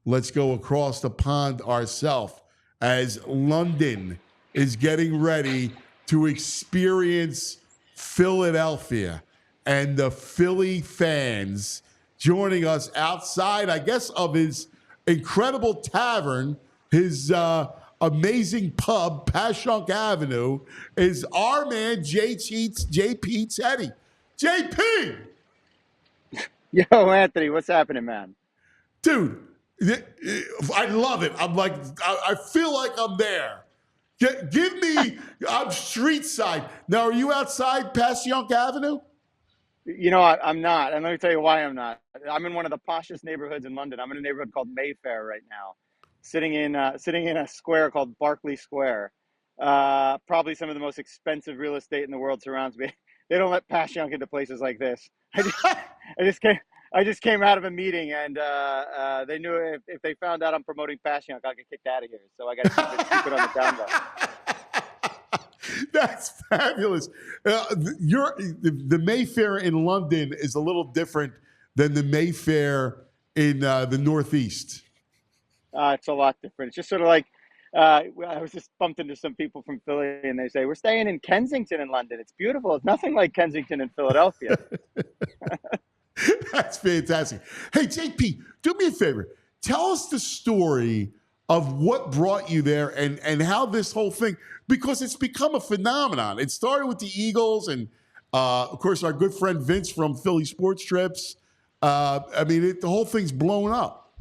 let's go across the pond ourselves as London is getting ready to experience Philadelphia and the Philly fans joining us outside, I guess, of his incredible tavern, his amazing pub, Passyunk Avenue, is our man, JP Teti. JP! Yo, Anthony, what's happening, man? Dude, I love it. I'm like, I feel like I'm there. Give me, I'm street side. Now, are you outside Passyunk Avenue? I'm not, and let me tell you why I'm not. I'm in one of the poshest neighborhoods in London. I'm in a neighborhood called Mayfair right now, sitting in a square called Berkeley Square. Probably some of the most expensive real estate in the world surrounds me. They don't let Passyunk into places like this. I just came. I just came out of a meeting, and they knew if they found out I'm promoting Passyunk, I'll get kicked out of here. So I got to keep it on the down low. That's fabulous. The Mayfair in London is a little different than the Mayfair in the Northeast. It's a lot different. It's just sort of like I was just bumped into some people from Philly, and they say we're staying in Kensington in London. It's beautiful. It's nothing like Kensington in Philadelphia. That's fantastic. Hey, JP, do me a favor. Tell us the story of what brought you there and how this whole thing, because it's become a phenomenon. It started with the Eagles and, of course, our good friend Vince from Philly Sports Trips. The whole thing's blown up.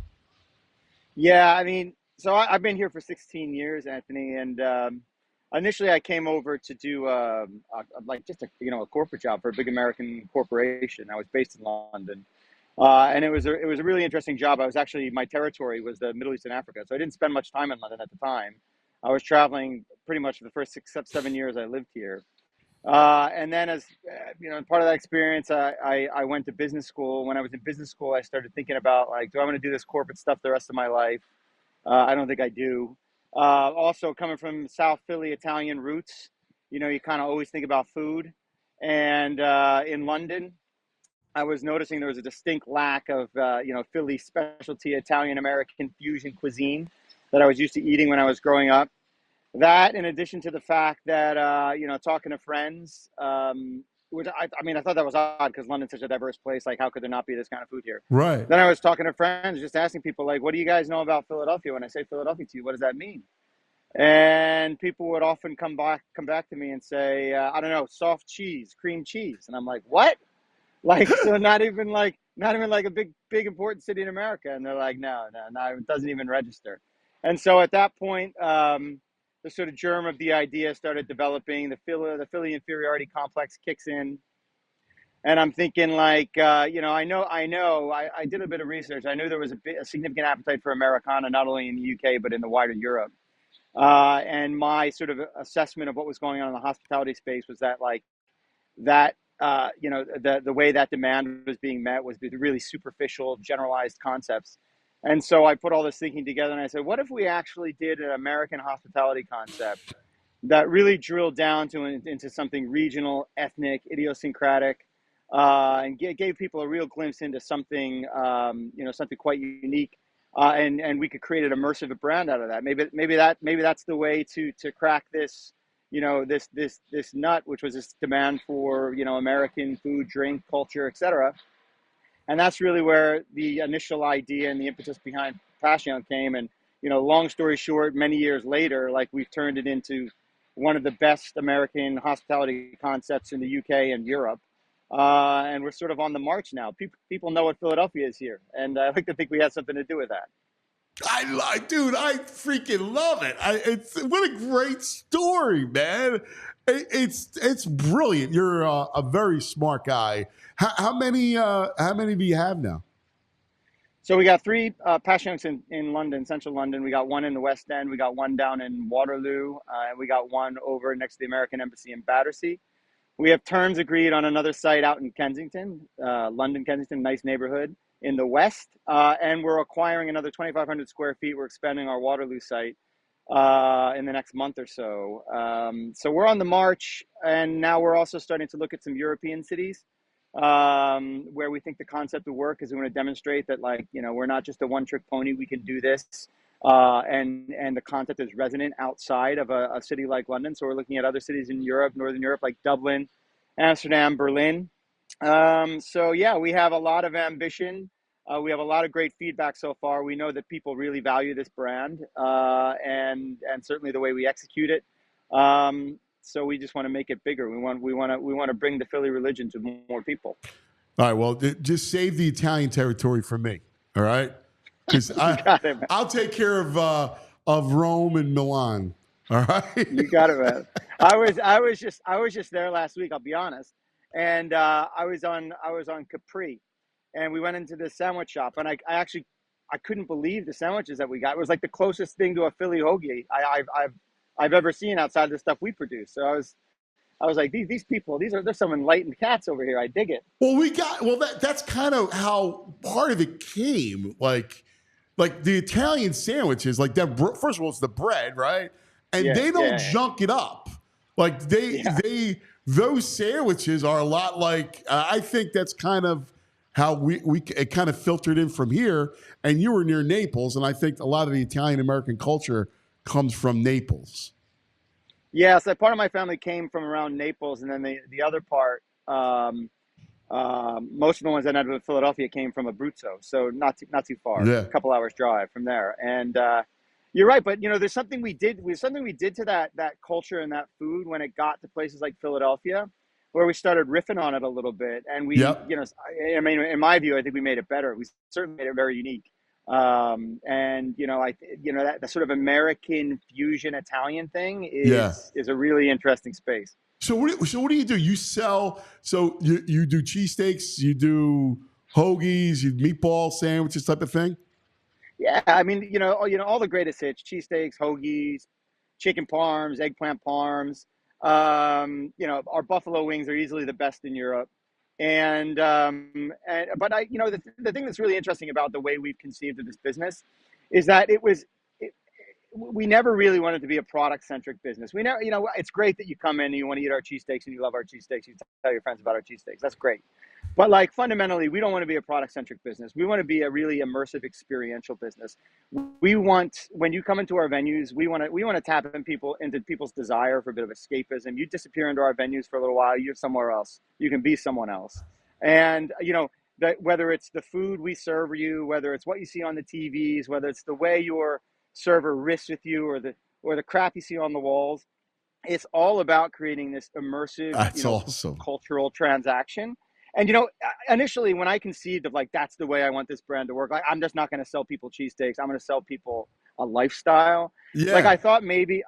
Yeah, so I've been here for 16 years, Anthony, and initially I came over to do a corporate job for a big American corporation. I was based in London, and it was a really interesting job. My territory was the Middle East and Africa, so I didn't spend much time in London at the time. I was traveling pretty much for the first 7 years I lived here. And then as part of that experience, I went to business school. When I was in business school, I started thinking about do I want to do this corporate stuff the rest of my life? I don't think I do. Also coming from South Philly Italian roots, you kind of always think about food. And in London, I was noticing there was a distinct lack of, Philly specialty Italian American fusion cuisine that I was used to eating when I was growing up. That, in addition to the fact that, talking to friends, which I thought that was odd because London's such a diverse place. Like, how could there not be this kind of food here? Right. Then I was talking to friends, just asking people, what do you guys know about Philadelphia? When I say Philadelphia to you, what does that mean? And people would often come back to me and say, I don't know, soft cheese, cream cheese. And I'm like, what? So not even like a big important city in America. And they're like, no, it doesn't even register. And so at that point, the sort of germ of the idea started developing. The Philly inferiority complex kicks in, and I'm thinking I did a bit of research. I knew there was a significant appetite for Americana, not only in the UK but in the wider Europe. And my sort of assessment of what was going on in the hospitality space was that the way that demand was being met was with really superficial, generalized concepts. And so I put all this thinking together and I said, what if we actually did an American hospitality concept that really drilled down into something regional, ethnic, idiosyncratic, and gave people a real glimpse into something, something quite unique. And we could create an immersive brand out of that. Maybe that's the way to crack this, this nut, which was this demand for, American food, drink, culture, etc. And that's really where the initial idea and the impetus behind Passyunk came. And, long story short, many years later, we've turned it into one of the best American hospitality concepts in the UK and Europe. And we're sort of on the march now. People know what Philadelphia is here. And I like to think we had something to do with that. I freaking love it. What a great story, man. It's brilliant. You're a very smart guy. How many do you have now? So we got 3 Passyunks in London, central London. We got one in the West End. We got one down in Waterloo. And we got one over next to the American Embassy in Battersea. We have terms agreed on another site out in Kensington, London, Kensington, nice neighborhood in the West. And we're acquiring another 2,500 square feet. We're expanding our Waterloo site in the next month or so. So we're on the march. And now we're also starting to look at some European cities. where we think the concept will work is we want to demonstrate that, like, you know, we're not just a one-trick pony. We can do this, and the concept is resonant outside of a city like London. So we're looking at other cities in Europe, Northern Europe, like Dublin, Amsterdam, Berlin. So yeah, we have a lot of ambition. We have a lot of great feedback so far. We know that people really value this brand, and certainly the way we execute it. So we just want to make it bigger. We want to bring the Philly religion to more people. All right. Well, just save the Italian territory for me. All right, because You got it, man. I'll take care of Rome and Milan. All right. You got it, man. I was just there last week. I'll be honest, and I was on Capri, and we went into this sandwich shop, and I actually I couldn't believe the sandwiches that we got. It was like the closest thing to a Philly hoagie I've ever seen outside of the stuff we produce. So I was like, these people, there's some enlightened cats over here. I dig it. That's kind of how part of it came. Like the Italian sandwiches, like that. First of all, it's the bread, right? And Yeah, they don't yeah, junk it up. Like yeah. they those sandwiches are a lot like. I think that's kind of how we it kind of filtered in from here. And you were near Naples, and I think a lot of the Italian American culture comes from Naples. Yeah, so part of my family came from around Naples, and then the other part, most of the ones that ended up in Philadelphia came from Abruzzo, so not too far, Yeah. a couple hours drive from there. And you're right, but you know, there's something we did. There's something we did to that culture and that food when it got to places like Philadelphia, where we started riffing on it a little bit, and we, Yep. you know, I mean, in my view, I think we made it better. We certainly made it very unique. And you know, that the sort of American fusion Italian thing Yeah. is a really interesting space. So what do you do? You sell. So you do cheesesteaks, you do hoagies, you meatball sandwiches, type of thing. Yeah, I mean, all the greatest hits: cheesesteaks, hoagies, chicken parms, eggplant parms. Our buffalo wings are easily the best in Europe. And but the thing that's really interesting about the way we've conceived of this business is that we never really wanted to be a product centric business. We never, it's great that you come in and you want to eat our cheesesteaks and you love our cheesesteaks. You tell your friends about our cheesesteaks. That's great. But like fundamentally, we don't want to be a product centric business. We want to be a really immersive experiential business. We want, when you come into our venues, we want to tap into people's desire for a bit of escapism. You disappear into our venues for a little while, you're somewhere else. You can be someone else. And that whether it's the food we serve you, whether it's what you see on the TVs, whether it's the way your server risks with you, or the crap you see on the walls, it's all about creating this immersive, That's awesome. cultural transaction. And initially when I conceived of like that's the way I want this brand to work, like I'm just not going to sell people cheesesteaks. I'm going to sell people a lifestyle. Like Yeah. I thought maybe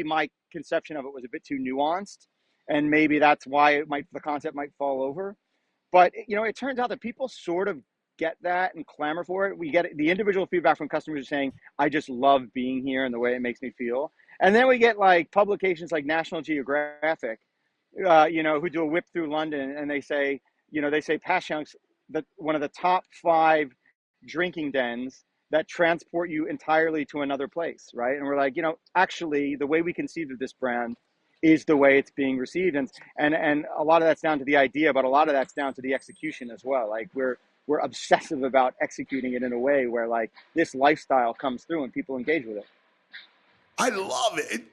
my conception of it was a bit too nuanced, and maybe that's why the concept might fall over. But it turns out that people sort of get that and clamor for it. We get the individual feedback from customers saying, "I just love being here and the way it makes me feel." And then we get like publications like National Geographic, who do a whip through London, and they say Passyunk's one of the top 5 drinking dens that transport you entirely to another place, right? And we're like, actually, the way we conceived of this brand is the way it's being received, and a lot of that's down to the idea, but a lot of that's down to the execution as well. Like we're obsessive about executing it in a way where like this lifestyle comes through and people engage with it. I love it.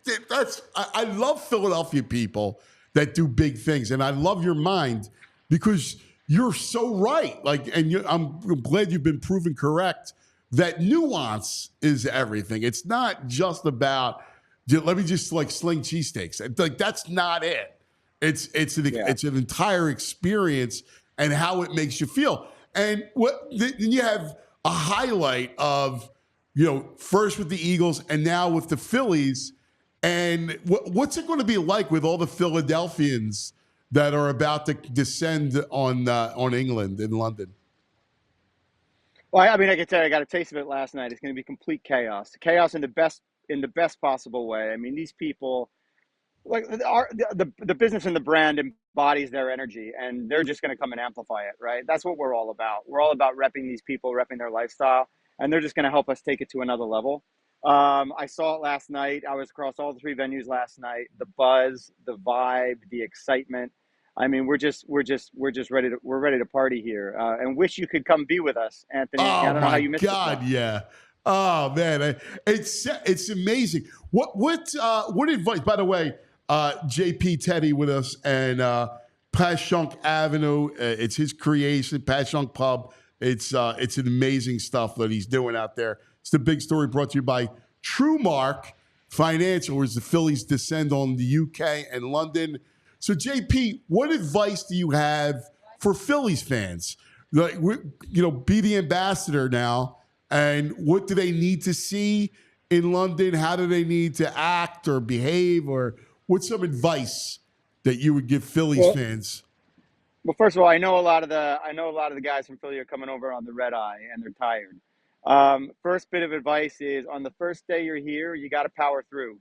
I love Philadelphia people that do big things, and I love your mind because you're so right. Like, and I'm glad you've been proven correct that nuance is everything. It's not just about let me just like sling cheesesteaks. Like that's not it. Yeah. It's an entire experience and how it makes you feel. And then you have a highlight of first with the Eagles and now with the Phillies. And what's it going to be like with all the Philadelphians that are about to descend on England in London? Well, I mean, I can tell you, I got a taste of it last night. It's going to be complete chaos in the best possible way. I mean, these people, like the business and the brand embodies their energy, and they're just going to come and amplify it, right? That's what we're all about. We're all about repping these people, repping their lifestyle, and they're just going to help us take it to another level. I saw it last night. I was across all the 3 venues last night. The buzz, the vibe, the excitement. I mean, we're ready to party here, and wish you could come be with us, Anthony. I Oh don't know how my you missed it God, though. yeah. Oh man, it's amazing. What advice? By the way, JP Teti with us and Passyunk Avenue. It's his creation, Passyunk Pub. It's an amazing stuff that he's doing out there. It's the big story brought to you by TrueMark Financial, as the Phillies descend on the UK and London. So JP, what advice do you have for Phillies fans? Like, be the ambassador now, and what do they need to see in London? How do they need to act or behave, or what's some advice that you would give Phillies Well, fans? well, first of all, I know a lot of the guys from Philly are coming over on the red eye, and they're tired. First bit of advice is on the first day you're here, you got to power through.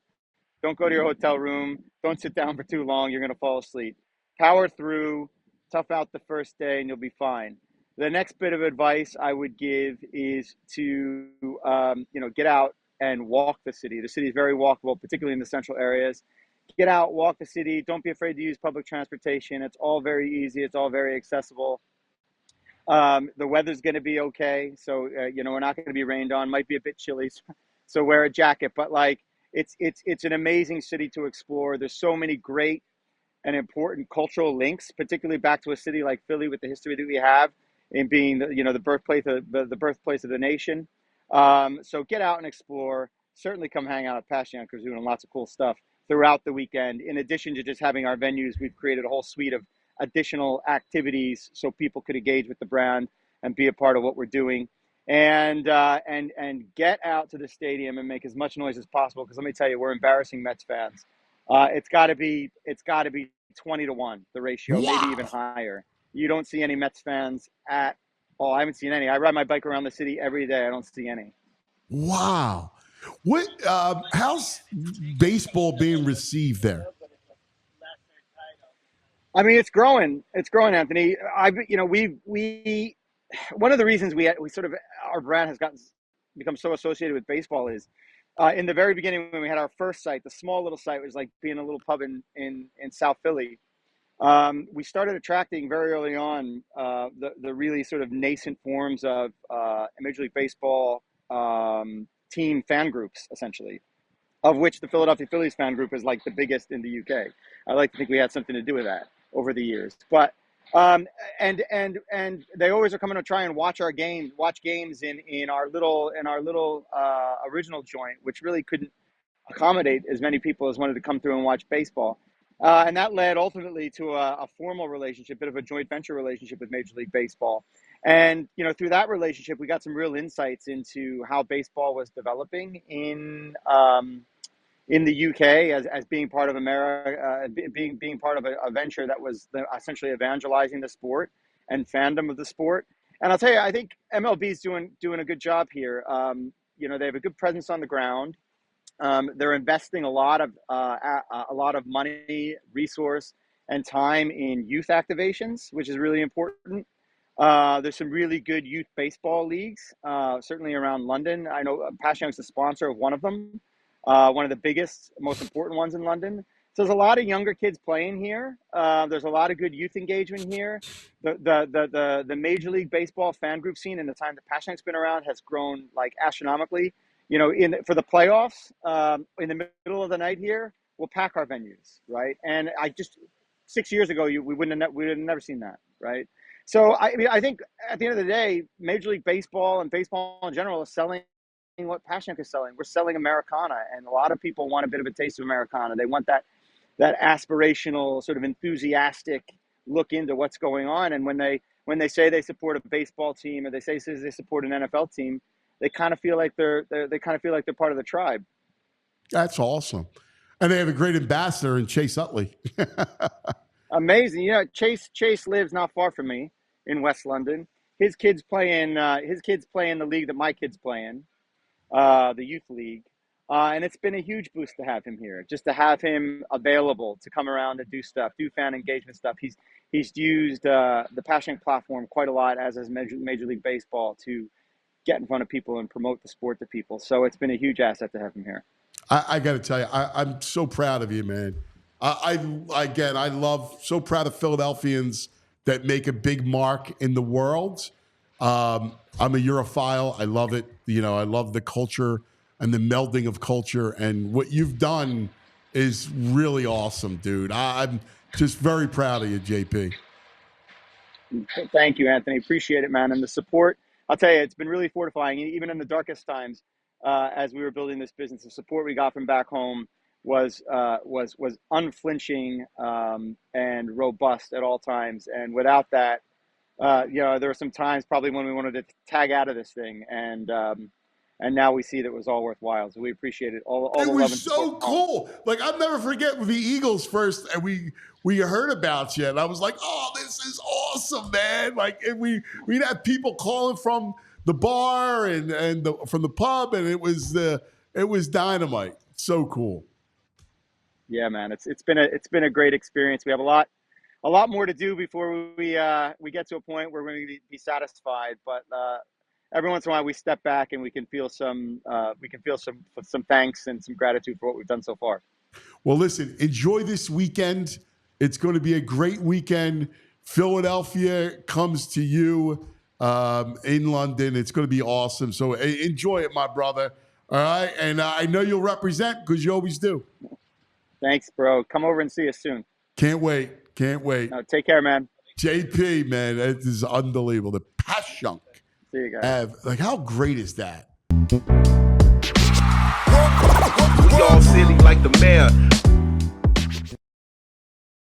Don't go to your hotel room. Don't sit down for too long. You're going to fall asleep. Power through, tough out the first day, and you'll be fine. The next bit of advice I would give is to, get out and walk the city. The city is very walkable, particularly in the central areas. Get out, walk the city. Don't be afraid to use public transportation. It's all very easy. It's all very accessible. The weather's going to be okay, so we're not going to be rained on. Might be a bit chilly, so wear a jacket. But like, it's an amazing city to explore. There's so many great and important cultural links, particularly back to a city like Philly with the history that we have in being the birthplace of the birthplace of the nation. So get out and explore. Certainly come hang out at Passyunk because we're doing lots of cool stuff throughout the weekend. In addition to just having our venues, we've created a whole suite of additional activities so people could engage with the brand and be a part of what we're doing. And get out to the stadium and make as much noise as possible because let me tell you, we're embarrassing Mets fans. It's got to be 20-1 the ratio, maybe even Wow, higher. You don't see any Mets fans at all. I haven't seen any. I ride my bike around the city every day. I don't see any. wow. What? How's baseball being received there? I mean, it's growing. It's growing, Anthony. We one of the reasons we sort of our brand has become so associated with baseball is in the very beginning when we had our first site, the small little site was like being a little pub in South Philly. We started attracting very early on the really sort of nascent forms of Major League Baseball team fan groups, essentially, of which the Philadelphia Phillies fan group is like the biggest in the UK. I like to think we had something to do with that over the years, but and they always are coming to try and watch games in our little original joint, which really couldn't accommodate as many people as wanted to come through and watch baseball. And that led ultimately to a formal relationship, bit of a joint venture relationship with Major League Baseball. And through that relationship, we got some real insights into how baseball was developing in the UK as being part of America, being part of a venture that was essentially evangelizing the sport and fandom of the sport. And I'll tell you, I think MLB is doing a good job here. They have a good presence on the ground. They're investing a lot of money, resource, and time in youth activations, which is really important. There's some really good youth baseball leagues, certainly around London. I know Passyunk's the sponsor of one of them, one of the biggest, most important ones in London. So there's a lot of younger kids playing here. There's a lot of good youth engagement here. The Major League Baseball fan group scene in the time that Passyunk's been around has grown like astronomically. For the playoffs, in the middle of the night here, we'll pack our venues, right? And I just 6 years ago, we would have never seen that, right? So I mean, I think at the end of the day, Major League Baseball and baseball in general is selling what Passyunk is selling. We're selling Americana, and a lot of people want a bit of a taste of Americana. They want that aspirational, sort of enthusiastic look into what's going on. And when they say they support a baseball team or they say they support an NFL team, they kind of feel like they're part of the tribe. That's awesome, and they have a great ambassador in Chase Utley. Amazing. Chase lives not far from me in West London. His kids play in the league that my kids play in, the youth league. And it's been a huge boost to have him here, just to have him available to come around and do stuff, do fan engagement stuff. He's used the Passyunk platform quite a lot, as has Major League Baseball, to get in front of people and promote the sport to people. So it's been a huge asset to have him here. I got to tell you, I'm so proud of you, man. I love, so proud of Philadelphians that make a big mark in the world. I'm a Europhile. I love it. I love the culture and the melding of culture. And what you've done is really awesome, dude. I'm just very proud of you, JP. Thank you, Anthony. Appreciate it, man. And the support, I'll tell you, it's been really fortifying. Even in the darkest times, as we were building this business, the support we got from back home was unflinching and robust at all times. And without that, there were some times probably when we wanted to tag out of this thing, and now we see that it was all worthwhile. So we appreciate it. All It the love was and so support. cool. Like, I'll never forget with the Eagles first, and we heard about you, and I was like, "Oh, this is awesome, man!" Like, and we'd have people calling from the bar and from the pub, and it was dynamite. So cool. Yeah, man, it's been a great experience. We have a lot more to do before we get to a point where we're going to be satisfied. But every once in a while, we step back and we can feel some thanks and some gratitude for what we've done so far. Well, listen, enjoy this weekend. It's going to be a great weekend. Philadelphia comes to you in London. It's going to be awesome. So enjoy it, my brother. All right, and I know you'll represent because you always do. Thanks, bro. Come over and see us soon. Can't wait. Can't wait. No, take care, man. JP, man, it is unbelievable. The Passyunk. See you guys. Like, how great is that? We all silly like the mayor.